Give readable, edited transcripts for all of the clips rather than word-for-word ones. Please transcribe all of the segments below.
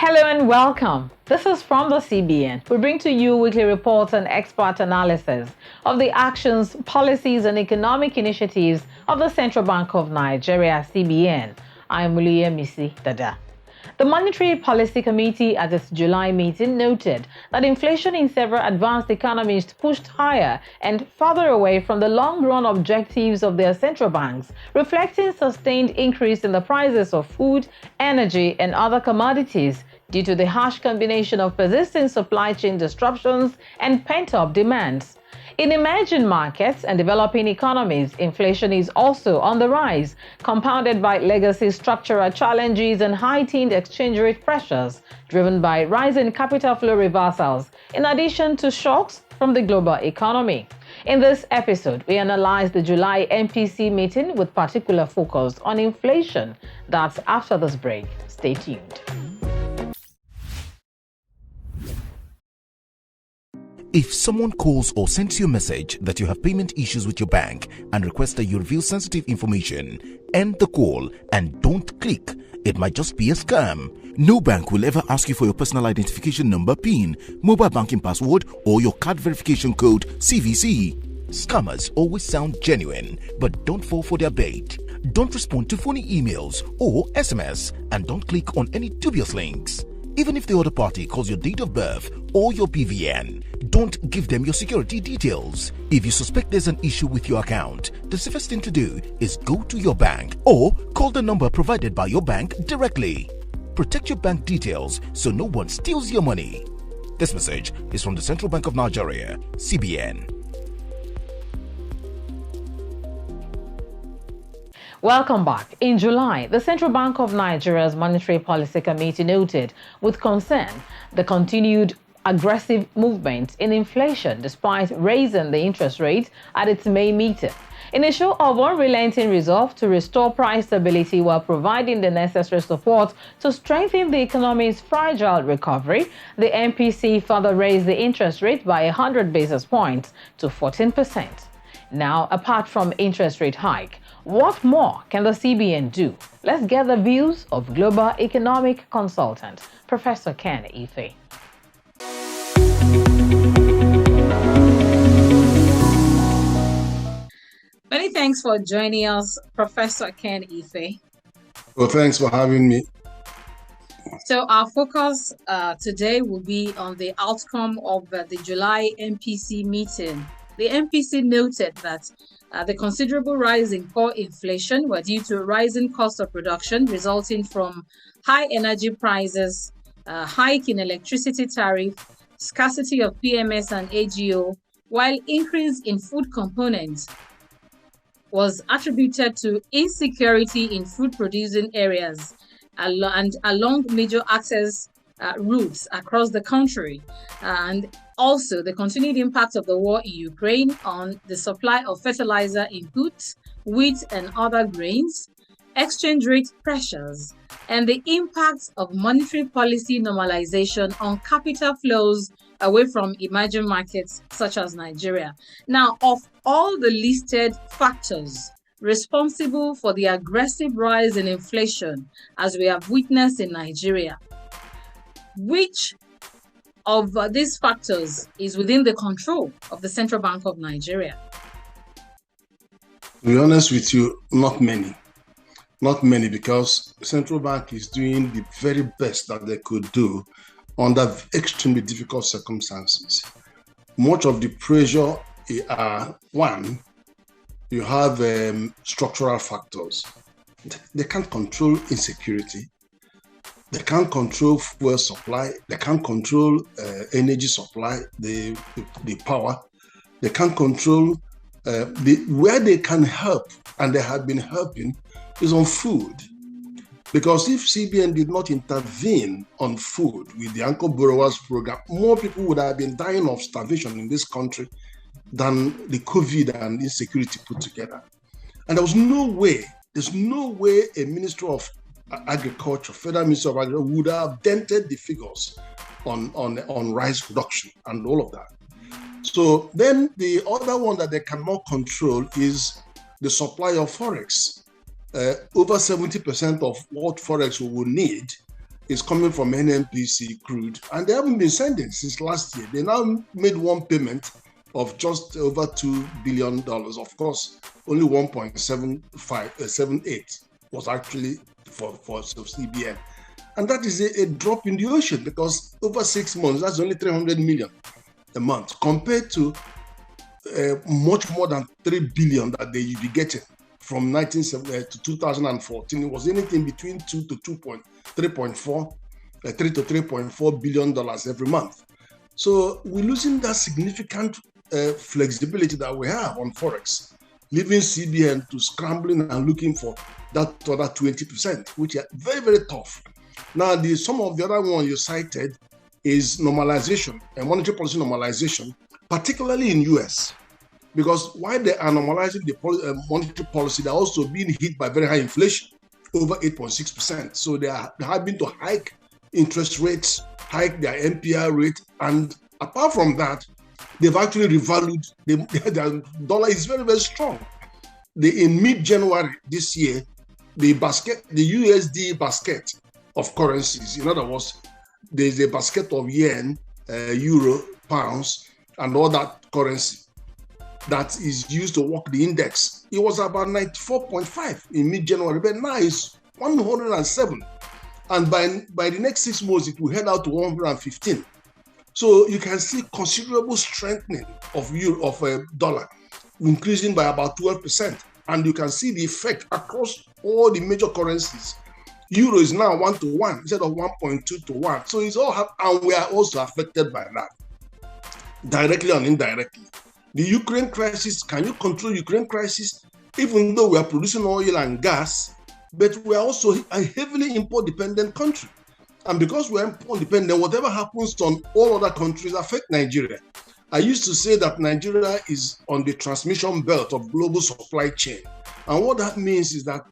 Hello and welcome. This is from the CBN. We bring to you weekly reports and expert analysis of the actions, policies, and economic initiatives of the Central Bank of Nigeria, CBN. I'm Muliya Misi Dada. The Monetary Policy Committee at its July meeting noted that inflation in several advanced economies pushed higher and further away from the long-run objectives of their central banks, reflecting sustained increase in the prices of food, energy, and other commodities due to the harsh combination of persisting supply chain disruptions and pent-up demands. In emerging markets and developing economies, inflation is also on the rise, compounded by legacy structural challenges and heightened exchange rate pressures, driven by rising capital flow reversals, in addition to shocks from the global economy. In this episode, we analyze the July MPC meeting with particular focus on inflation. That's after this break. Stay tuned. If someone calls or sends you a message that you have payment issues with your bank and requests that you reveal sensitive information, end the call and don't click. It might just be a scam. No bank will ever ask you for your personal identification number, PIN, mobile banking password, or your card verification code, CVC. Scammers always sound genuine, but don't fall for their bait. Don't respond to phony emails or SMS, and don't click on any dubious links. Even if the other party calls your date of birth or your BVN, don't give them your security details. If you suspect there's an issue with your account, the safest thing to do is go to your bank or call the number provided by your bank directly. Protect your bank details so no one steals your money. This message is from the Central Bank of Nigeria, CBN. Welcome back. In July, the Central Bank of Nigeria's Monetary Policy Committee noted with concern the continued aggressive movement in inflation despite raising the interest rate at its May meeting. In a show of unrelenting resolve to restore price stability while providing the necessary support to strengthen the economy's fragile recovery, the MPC further raised the interest rate by 100 basis points to 14%. Now, apart from interest rate hike, what more can the CBN do? Let's get the views of global economic consultant, Professor Ken Ife. Many thanks for joining us, Professor Ken Ife. Well, thanks for having me. So our focus today will be on the outcome of the July MPC meeting. The MPC noted that the considerable rise in core inflation were due to rising cost of production resulting from high energy prices, hike in electricity tariff, scarcity of PMS and AGO, while increase in food components was attributed to insecurity in food-producing areas and along major access routes across the country, and also the continued impact of the war in Ukraine on the supply of fertilizer inputs, wheat and other grains, exchange rate pressures, and the impact of monetary policy normalization on capital flows away from emerging markets such as Nigeria. Now, of all the listed factors responsible for the aggressive rise in inflation as we have witnessed in Nigeria, which of these factors is within the control of the Central Bank of Nigeria? To be honest with you, not many. Not many, because the Central Bank is doing the very best that they could do under extremely difficult circumstances. Much of the pressure one, you have structural factors. They can't control insecurity. They can't control fuel supply. They can't control energy supply, the power. They can't control where they can help, and they have been helping, is on food. Because if CBN did not intervene on food with the Anchor Borrowers Program, more people would have been dying of starvation in this country than the COVID and insecurity put together. And there's no way a Minister of Agriculture, Federal Minister of Agriculture, would have dented the figures on rice production and all of that. So then the other one that they cannot control is the supply of Forex. Over 70% of what Forex we will need is coming from NNPC crude, and they haven't been sending since last year. They now made one payment of just over $2 billion. Of course, only 1.78 was actually for CBN. And that is a drop in the ocean, because over 6 months, that's only 300 million a month, compared to much more than 3 billion that they would be getting from 1970 to 2014. It was anything between 3 to 3.4 billion dollars every month. So we're losing that significant flexibility that we have on Forex, leaving CBN to scrambling and looking for that other 20%, which are very, very tough. Now, some of the other one you cited is normalization, monetary policy normalization, particularly in US. Because while they are normalizing the monetary policy, they're also being hit by very high inflation, over 8.6%. So they are having to hike interest rates, hike their NPR rate, and apart from that, they've actually revalued. The dollar is very, very strong. In mid-January this year, the USD basket of currencies, in other words, there's a basket of yen, euro, pounds, and all that currency that is used to work the index. It was about 94.5 in mid-January, but now it's 107. And by the next 6 months, it will head out to 115. So you can see considerable strengthening of dollar, increasing by about 12%. And you can see the effect across all the major currencies. Euro is now 1-to-1 instead of 1.2-to-1. So it's all and we are also affected by that, directly and indirectly. The Ukraine crisis, can you control Ukraine crisis? Even though we are producing oil and gas, but we are also a heavily import-dependent country. And because we are import-dependent, whatever happens on all other countries affect Nigeria. I used to say that Nigeria is on the transmission belt of global supply chain. And what that means is that,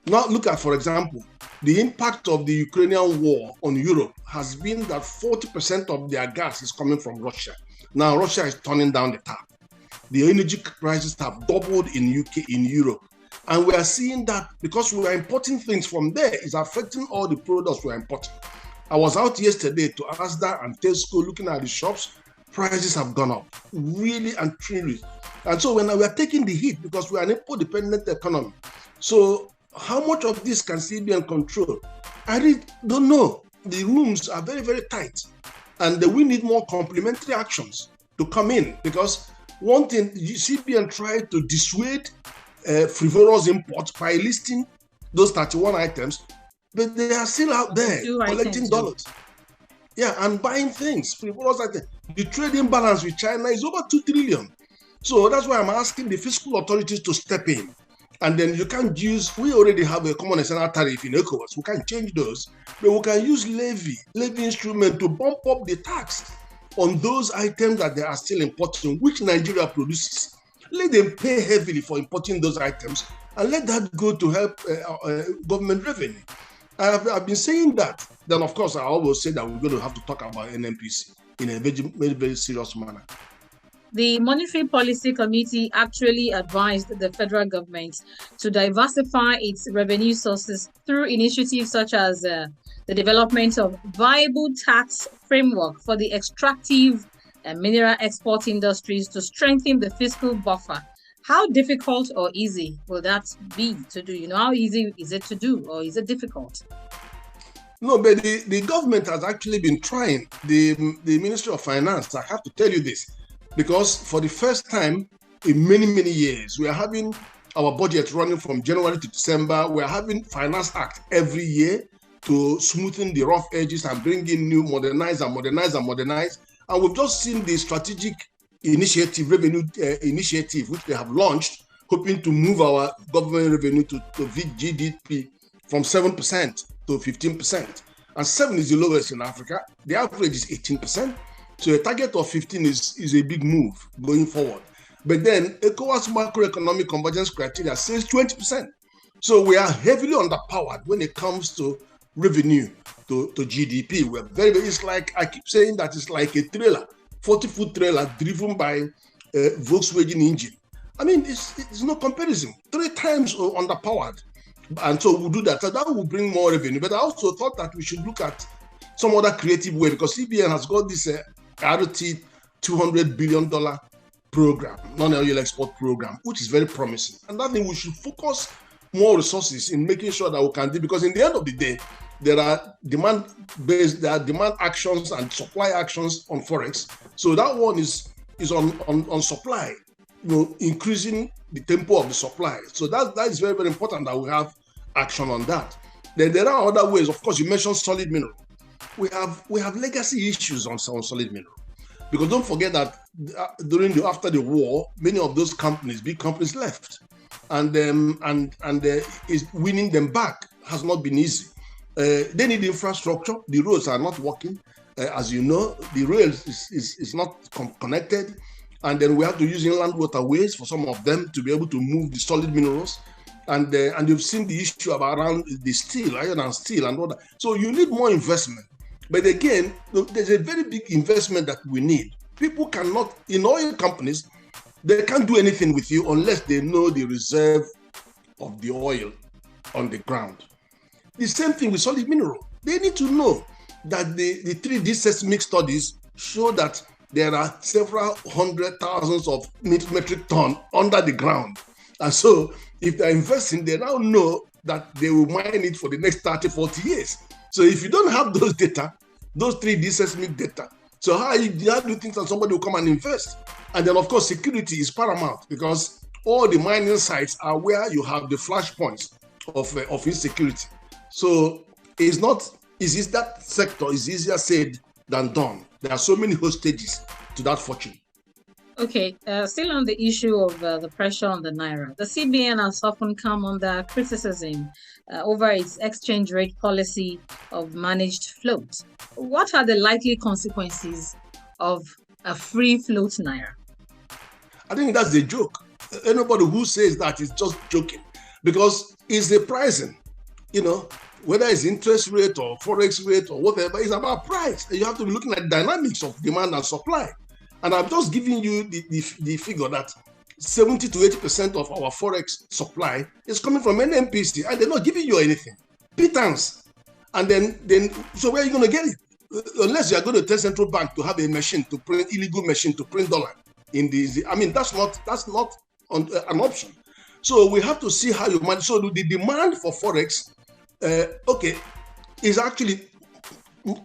now look at, for example, the impact of the Ukrainian war on Europe has been that 40% of their gas is coming from Russia. Now Russia is turning down the tap. The energy prices have doubled in Europe. And we are seeing that because we are importing things from there, it's affecting all the products we are importing. I was out yesterday to Asda and Tesco looking at the shops. Prices have gone up, really and truly. And so when we are taking the hit because we are an import-dependent economy. So how much of this can CBN control? I really don't know. The rooms are very, very tight. And we need more complementary actions to come in, because one thing, CBN tried to dissuade frivolous imports by listing those 31 items, but they are still out there collecting dollars. Yeah, and buying things, frivolous items. The trading balance with China is over 2 trillion. So that's why I'm asking the fiscal authorities to step in. And then you can't use, we already have a common external tariff in ECOWAS. We can change those, but we can use levy instrument to bump up the tax on those items that they are still importing, which Nigeria produces. Let them pay heavily for importing those items, and let that go to help government revenue. I've been saying that. Then, of course, I always say that we're going to have to talk about NNPC in a very, very, very serious manner. The Monetary Policy Committee actually advised the federal government to diversify its revenue sources through initiatives such as the development of viable tax framework for the extractive and mineral export industries to strengthen the fiscal buffer. How difficult or easy will that be to do? You know, how easy is it to do, or is it difficult? No, but the government has actually been trying. The Ministry of Finance, I have to tell you this, because for the first time in many, many years, we are having our budget running from January to December. We are having Finance Act every year to smoothen the rough edges and bring in new, modernize. And we've just seen the strategic initiative, revenue initiative, which they have launched, hoping to move our government revenue to GDP from 7% to 15%. And 7 is the lowest in Africa. The average is 18%. So a target of 15 is a big move going forward. But then ECOWAS macroeconomic convergence criteria says 20%. So we are heavily underpowered when it comes to revenue to GDP. We're very, very, it's like, I keep saying that it's like a trailer, 40-foot trailer driven by a Volkswagen engine. I mean, it's no comparison. 3 times underpowered. And so we'll do that. So that will bring more revenue. But I also thought that we should look at some other creative way, because CBN has got this RT $200 billion program, non-oil export program, which is very promising. And that thing, we should focus more resources in making sure that we can do, because in the end of the day, there are demand actions and supply actions on Forex. So that one is on supply, increasing the tempo of the supply. So that is very, very important that we have action on that. Then there are other ways. Of course, you mentioned solid mineral. We have legacy issues on solid mineral, because don't forget that after the war, many of those companies, big companies, left, and is winning them back has not been easy. They need infrastructure. The roads are not working, as you know. The rails is not connected, and then we have to use inland waterways for some of them to be able to move the solid minerals. And you've seen the issue around the steel, iron and steel, and all that. So you need more investment. But again, there's a very big investment that we need. People cannot, in oil companies, they can't do anything with you unless they know the reserve of the oil on the ground. The same thing with solid mineral. They need to know that the 3D seismic studies show that there are several hundred thousands of metric ton under the ground. And so if they're investing, they now know that they will mine it for the next 30, 40 years. So if you don't have those data, those 3D seismic data, so how do you think that somebody will come and invest? And then, of course, security is paramount, because all the mining sites are where you have the flashpoints of insecurity. So that sector is easier said than done. There are so many hostages to that fortune. Okay, still on the issue of the pressure on the Naira, the CBN has often come under criticism over its exchange rate policy of managed float. What are the likely consequences of a free float Naira? I think that's a joke. Anybody who says that is just joking, because it's the pricing, whether it's interest rate or Forex rate or whatever, it's about price. You have to be looking at dynamics of demand and supply. And I'm just giving you the figure that 70 to 80% of our Forex supply is coming from NMPC, and they're not giving you anything. Pittance. And then so where are you going to get it? Unless you are going to tell central bank to have a machine to print, illegal machine to print dollar in the, I mean, that's not an option. So we have to see how you manage. So the demand for Forex, is actually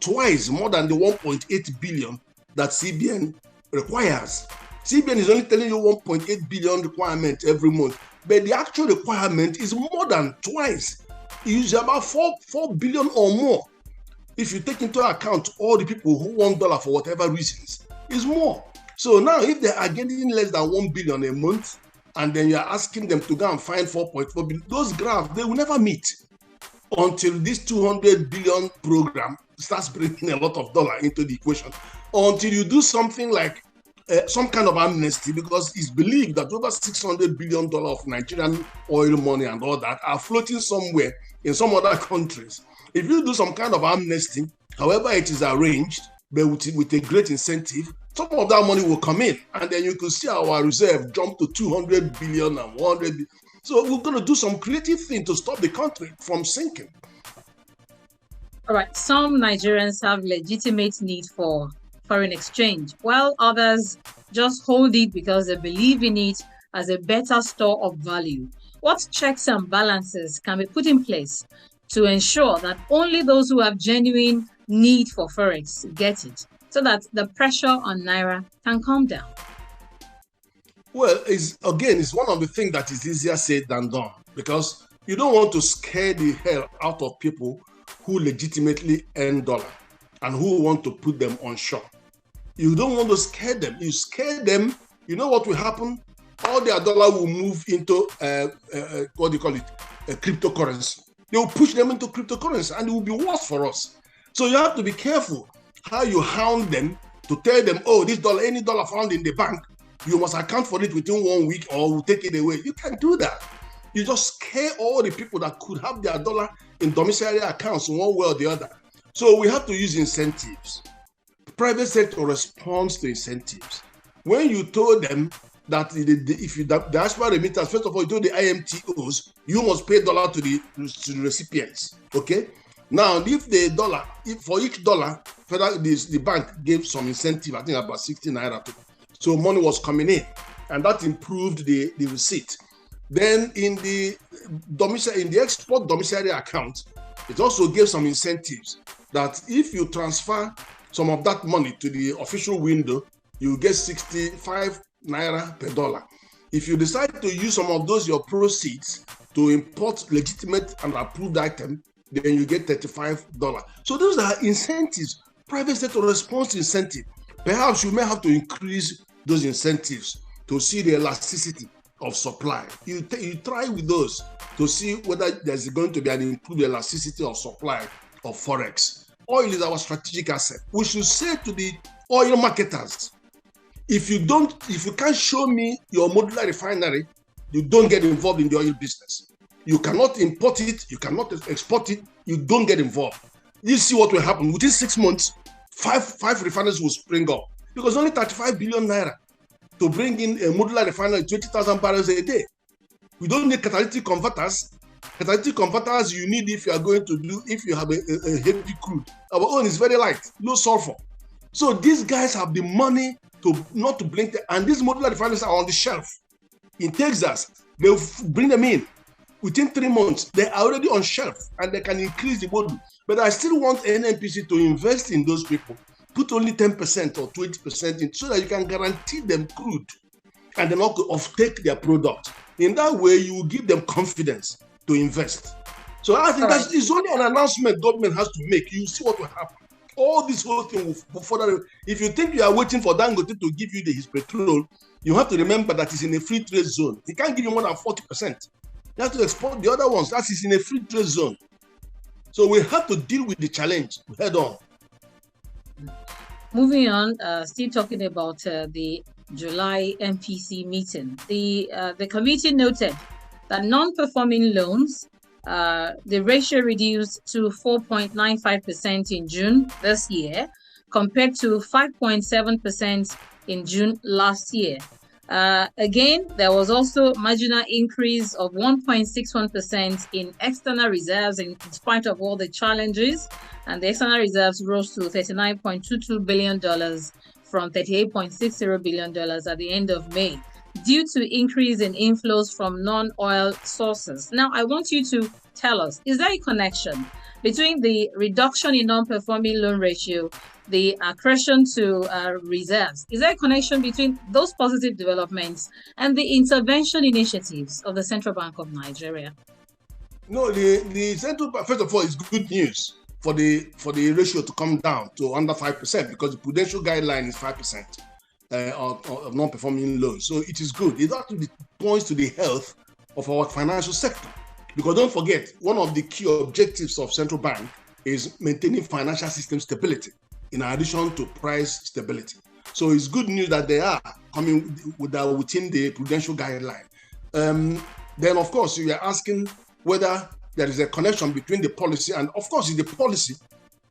twice more than the 1.8 billion that CBN requires. CBN is only telling you 1.8 billion requirement every month, but the actual requirement is more than twice. It is about 4 billion or more. If you take into account all the people who want dollar for whatever reasons, it's more. So now if they are getting less than 1 billion a month, and then you're asking them to go and find 4.4 billion, those graphs, they will never meet until this 200 billion program starts bringing a lot of dollar into the equation, until you do something like some kind of amnesty, because it's believed that over $600 billion of Nigerian oil money and all that are floating somewhere in some other countries. If you do some kind of amnesty, however it is arranged, but with a great incentive, some of that money will come in, and then you could see our reserve jump to 200 billion and 100 billion. So we're going to do some creative thing to stop the country from sinking. All right. Some Nigerians have legitimate need for foreign exchange, while others just hold it because they believe in it as a better store of value. What checks and balances can be put in place to ensure that only those who have genuine need for Forex get it, so that the pressure on Naira can calm down? Well, it's one of the things that is easier said than done, because you don't want to scare the hell out of people who legitimately earn dollar and who want to put them on shore. You don't want to scare them. You scare them, you know what will happen? All their dollar will move into, what do you call it, a cryptocurrency. They will push them into cryptocurrency, and it will be worse for us. So you have to be careful how you hound them to tell them, oh, this dollar, any dollar found in the bank, you must account for it within 1 week or we'll take it away. You can't do that. You just scare all the people that could have their dollar in domiciliary accounts in one way or the other. So we have to use incentives. The private sector responds to incentives. When you told them that if you diaspora remittance, first of all, you do the IMTOs, you must pay dollar to the recipients. Okay. Now, if for each dollar, the bank gave some incentive, I think about 60 naira. So money was coming in, and that improved the receipt. Then in the export domiciliary account, it also gave some incentives that if you transfer some of that money to the official window, you get 65 naira per dollar. If you decide to use some of those your proceeds to import legitimate and approved item, then you get $35. So those are incentives, private sector response incentive. Perhaps you may have to increase those incentives to see the elasticity of supply. You try with those to see whether there's going to be an improved elasticity of supply of Forex. Oil is our strategic asset. We should say to the oil marketers, if you can't show me your modular refinery, you don't get involved in the oil business. You cannot import it, you cannot export it, you don't get involved. You see what will happen. Within 6 months, five refineries will spring up because only 35 billion naira to bring in a modular refinery, 20,000 barrels a day. We don't need catalytic converters. Catalytic converters you need if you are going to if you have a heavy crude. Our own is very light, low sulfur. So these guys have the money not to blink, and these modular refineries are on the shelf. In Texas, they'll bring them in. Within 3 months, they're already on shelf and they can increase the module. But I still want NNPC to invest in those people. Put only 10% or 20% in so that you can guarantee them crude and then offtake their product. In that way, you will give them confidence to invest. So I think that is only an announcement government has to make. You see what will happen. All this whole thing will further. If you think you are waiting for Dangote to give you his petrol, you have to remember that it's in a free trade zone. He can't give you more than 40%. You have to export the other ones. That is in a free trade zone. So we have to deal with the challenge head on. Moving on, still talking about the July MPC meeting. The committee noted that non-performing loans, the ratio reduced to 4.95% in June this year, compared to 5.7% in June last year. Again, there was also marginal increase of 1.61% in external reserves in spite of all the challenges, and the external reserves rose to $39.22 billion from $38.60 billion at the end of May, due to increase in inflows from non-oil sources. Now, I want you to tell us, is there a connection between the reduction in non-performing loan ratio, the accretion to reserves? Is there a connection between those positive developments and the intervention initiatives of the Central Bank of Nigeria? No, the Central Bank, first of all, it's good news for the ratio to come down to under 5% because the prudential guideline is 5% of non-performing loans. So it is good. It actually points to the health of our financial sector. Because don't forget, one of the key objectives of Central Bank is maintaining financial system stability in addition to price stability. So it's good news that they are coming within the prudential guideline. Then, of course, you are asking whether there is a connection between the policy and, of course, it's the policy.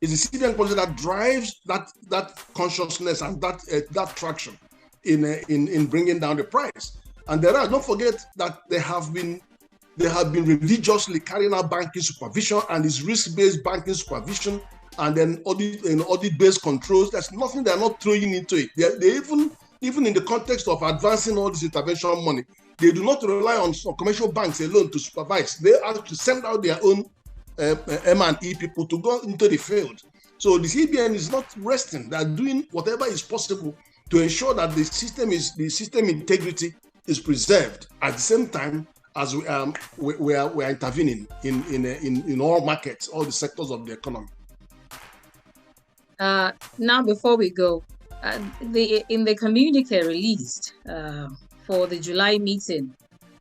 It's the CBN policy that drives that consciousness and that traction in bringing down the price. And don't forget that they have been religiously carrying out banking supervision and it's risk-based banking supervision and then audit-based controls. There's nothing they're not throwing into it. They even in the context of advancing all this intervention money, they do not rely on commercial banks alone to supervise. They have to send out their own M&E people to go into the field. So the CBN is not resting. They're doing whatever is possible to ensure that the system integrity is preserved at the same time as we are intervening in all markets, all the sectors of the economy. Now, before we go, in the communique released for the July meeting,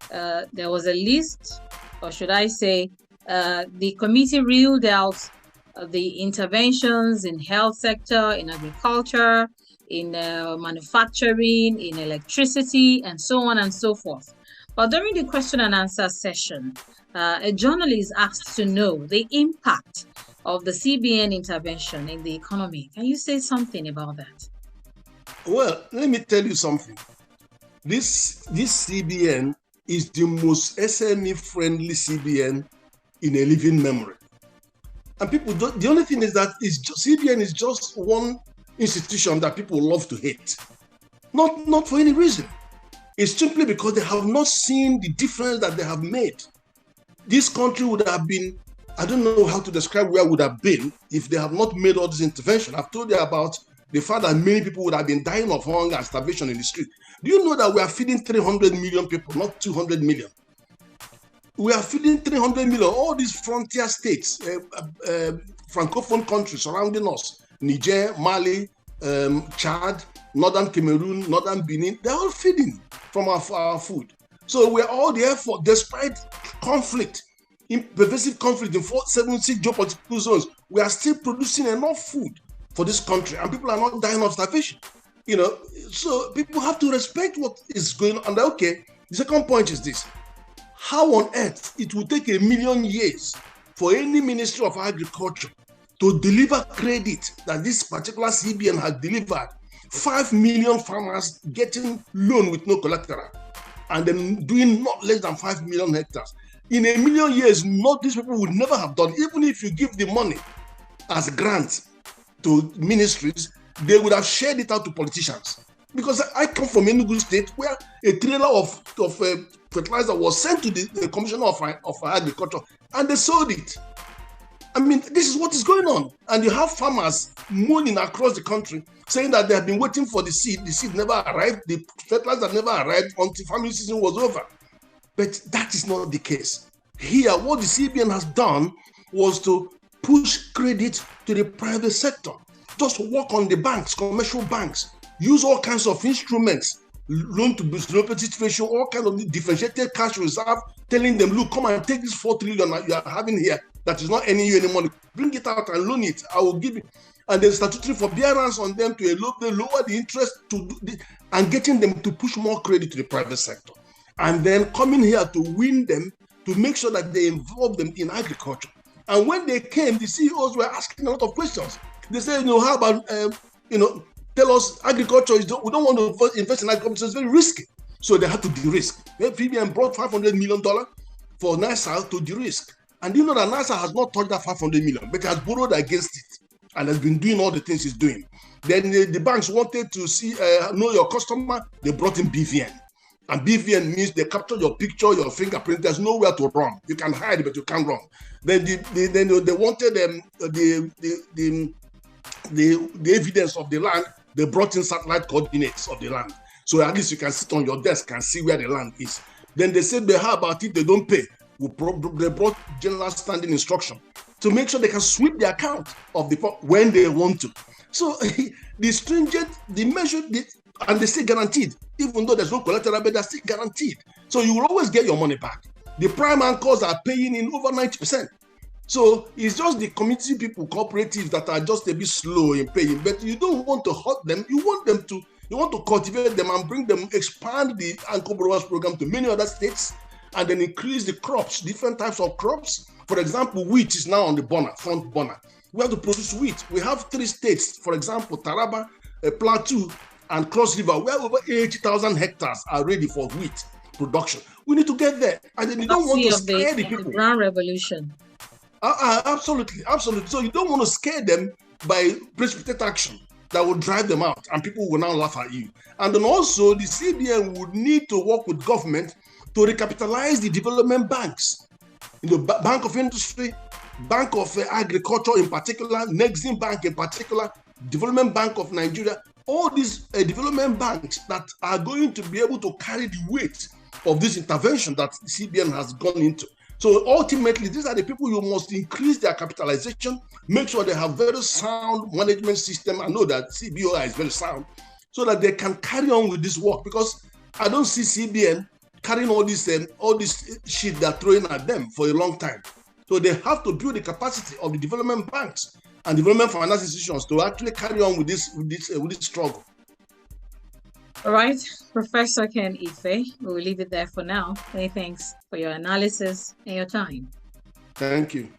there was a list, or should I say, the committee ruled out the interventions in health sector, in agriculture, in manufacturing, in electricity, and so on and so forth. But during the question and answer session, a journalist asked to know the impact of the CBN intervention in the economy. Can you say something about that? Well, let me tell you something. this CBN is the most SME-friendly CBN in a living memory. And people don't, the only thing is that CBN is just one institution that people love to hate. Not for any reason. It's simply because they have not seen the difference that they have made. This country would have been, I don't know how to describe where it would have been if they have not made all this intervention. I've told you about the fact that many people would have been dying of hunger and starvation in the street. Do you know that we are feeding 300 million people, not 200 million? We are feeding 300 million. All these frontier states, francophone countries surrounding us, Niger, Mali, Chad, Northern Cameroon, Northern Benin, they're all feeding from our food. So we're all there for, despite conflict, pervasive conflict in 76 geopolitical zones, we are still producing enough food for this country, and people are not dying of starvation. So people have to respect what is going on. Okay, the second point is this: how on earth it will take 1,000,000 years for any Ministry of Agriculture to deliver credit that this particular CBN has delivered? 5 million farmers getting loan with no collateral, and then doing not less than 5 million hectares. In 1,000,000 years, these people would never have done. Even if you give the money as grants to ministries, they would have shared it out to politicians. Because I come from Enugu State, where a trailer of fertilizer was sent to the Commissioner of Agriculture, and they sold it. I mean, this is what is going on. And you have farmers moaning across the country, saying that they have been waiting for the seed. The seed never arrived. The fertilizer never arrived until farming season was over. But that is not the case. Here, what the CBN has done was to push credit to the private sector. Just work on the banks, commercial banks, use all kinds of instruments, loan to deposit ratio, all kinds of differentiated cash reserve, telling them, look, come and take this 4 trillion that you are having here that is not earning you any money. Bring it out and loan it. I will give it. And there's statutory forbearance on them to lower the interest and getting them to push more credit to the private sector. And then coming here to win them, to make sure that they involve them in agriculture. And when they came, the CEOs were asking a lot of questions. They said, how about, tell us agriculture, we don't want to invest in agriculture, it's very risky. So they had to de-risk. FBN brought $500 million for NASA to de-risk. And you know that NASA has not touched that 500 million, but it has borrowed against it and has been doing all the things it's doing. Then the banks wanted to see, know your customer, they brought in BVN. And BVN means they capture your picture, your fingerprint. There's nowhere to run. You can hide, but you can't run. Then they wanted the evidence of the land. They brought in satellite coordinates of the land. So at least you can sit on your desk and see where the land is. Then they said, how about it? They don't pay. They brought general standing instruction to make sure they can sweep the account of the when they want to. So the stringent, the measure, and they still guaranteed, even though there's no collateral, but they're still guaranteed. So you will always get your money back. The prime anchors are paying in over 90%. So it's just the community people, cooperatives that are just a bit slow in paying, but you don't want to hurt them. You want to cultivate them and bring them, expand the anchor borrowers program to many other states, and then increase the crops, different types of crops. For example, wheat is now on the front burner. We have to produce wheat. We have 3 states, for example, Taraba, Plateau, and Cross River, where over 80,000 hectares are ready for wheat production. We need to get there. And then you don't want to scare the people. The Brown Revolution. Absolutely. So you don't want to scare them by precipitate action that will drive them out, and people will now laugh at you. And then also, the CBN would need to work with government to recapitalize the development banks. Bank of Industry, Bank of Agriculture in particular, Nexim Bank in particular, Development Bank of Nigeria, all these development banks that are going to be able to carry the weight of this intervention that the CBN has gone into. So ultimately, these are the people you must increase their capitalization, make sure they have very sound management system. I know that CBOI is very sound, so that they can carry on with this work, because I don't see CBN carrying all this shit they're throwing at them for a long time. So they have to build the capacity of the development banks and development finance institutions to actually carry on with this struggle. All right, Professor Ken Ife, we will leave it there for now. Many thanks for your analysis and your time. Thank you.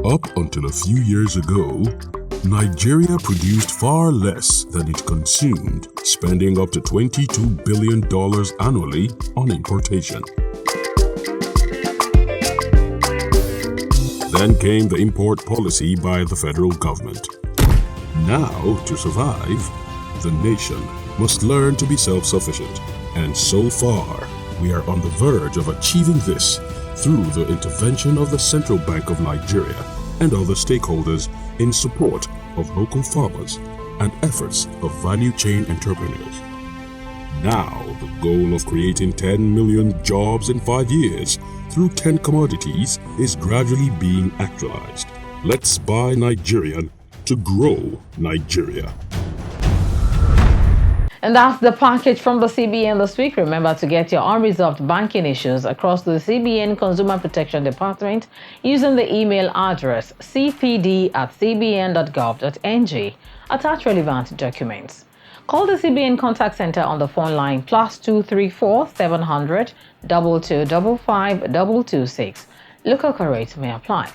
Up until a few years ago, Nigeria produced far less than it consumed, spending up to $22 billion annually on importation. Then came the import policy by the federal government. Now, to survive, the nation must learn to be self-sufficient. And so far, we are on the verge of achieving this through the intervention of the Central Bank of Nigeria and other stakeholders in support of local farmers and efforts of value chain entrepreneurs. Now, the goal of creating 10 million jobs in 5 years through 10 commodities is gradually being actualized. Let's buy Nigerian to grow Nigeria. And that's the package from the CBN this week. Remember to get your unresolved banking issues across to the CBN Consumer Protection Department using the email address cpd@cbn.gov.ng. Attach relevant documents. Call the CBN Contact Center on the phone line +234 700 2255 226. Local rates may apply.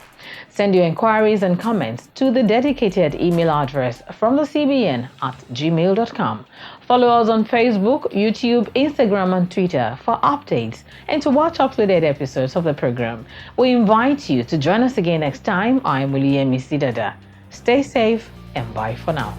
Send your inquiries and comments to the dedicated email address from the CBN at gmail.com. Follow us on Facebook, YouTube, Instagram, and Twitter for updates and to watch up-to-date episodes of the program. We invite you to join us again next time. I'm William Isidada. Stay safe and bye for now.